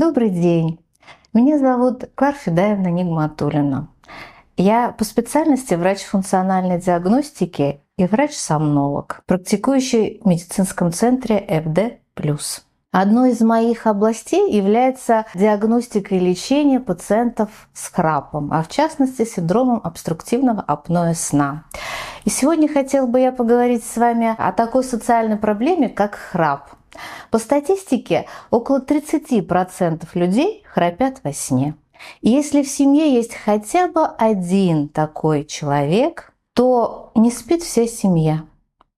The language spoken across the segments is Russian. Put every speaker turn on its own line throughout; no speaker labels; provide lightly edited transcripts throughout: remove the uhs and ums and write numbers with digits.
Добрый день. Меня зовут Клара Федаевна Нигматуллина. Я по специальности врач функциональной диагностики и врач-сомнолог, практикующий в медицинском центре ФД+. Одной из моих областей является диагностика и лечение пациентов с храпом, а в частности синдромом обструктивного апноэ сна. И сегодня хотела бы я поговорить с вами о такой социальной проблеме, как храп. По статистике, около 30% людей храпят во сне. И если в семье есть хотя бы один такой человек, то не спит вся семья.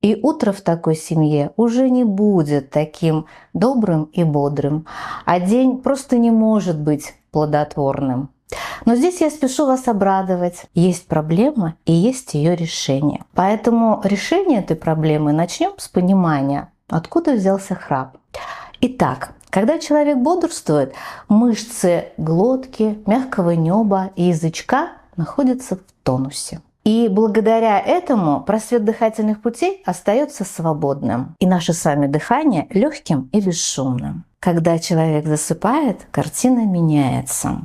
И утро в такой семье уже не будет таким добрым и бодрым, а день просто не может быть плодотворным. Но здесь я спешу вас обрадовать. Есть проблема и есть ее решение. Поэтому решение этой проблемы начнем с понимания, откуда взялся храп. Итак, когда человек бодрствует, мышцы глотки, мягкого неба и язычка находятся в тонусе. И благодаря этому просвет дыхательных путей остается свободным. И наше с вами дыхание легким и бесшумным. Когда человек засыпает, картина меняется.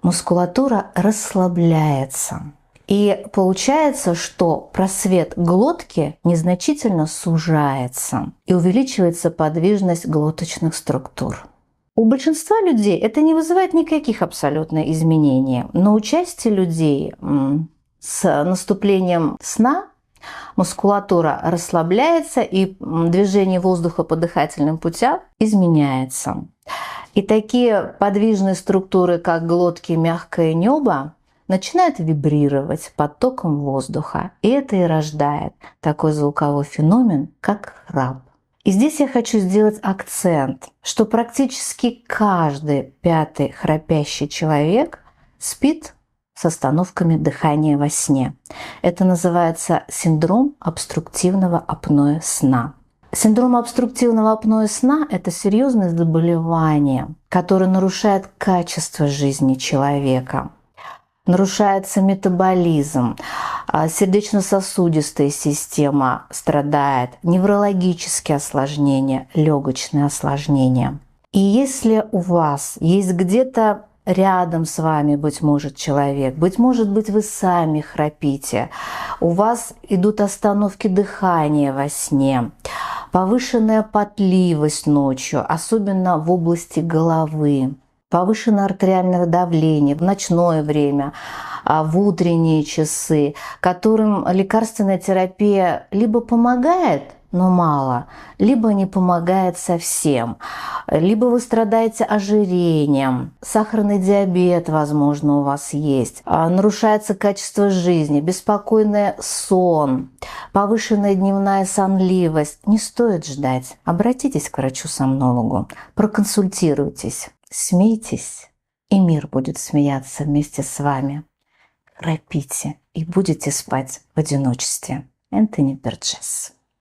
Мускулатура расслабляется. И получается, что просвет глотки незначительно сужается и увеличивается подвижность глоточных структур. У большинства людей это не вызывает никаких абсолютно изменений, но у части людей с наступлением сна мускулатура расслабляется и движение воздуха по дыхательным путям изменяется. И такие подвижные структуры, как глотки, мягкое небо, начинают вибрировать потоком воздуха. И это и рождает такой звуковой феномен, как храп. И здесь я хочу сделать акцент, что практически каждый пятый храпящий человек спит с остановками дыхания во сне. Это называется синдром обструктивного апноэ сна. Синдром обструктивного апноэ сна – это серьезное заболевание, которое нарушает качество жизни человека. Нарушается метаболизм, сердечно-сосудистая система страдает, неврологические осложнения, легочные осложнения. И если у вас есть где-то рядом с вами, быть может, человек, быть может, вы сами храпите, у вас идут остановки дыхания во сне, повышенная потливость ночью, особенно в области головы, повышенное артериальное давление в ночное время, в утренние часы, которым лекарственная терапия либо помогает, но мало, либо не помогает совсем, либо вы страдаете ожирением, сахарный диабет, возможно, у вас есть, нарушается качество жизни, беспокойный сон, повышенная дневная сонливость. Не стоит ждать. Обратитесь к врачу-сомнологу, проконсультируйтесь. Смейтесь, и мир будет смеяться вместе с вами. Храпите и будете спать в одиночестве. Энтони Берджес.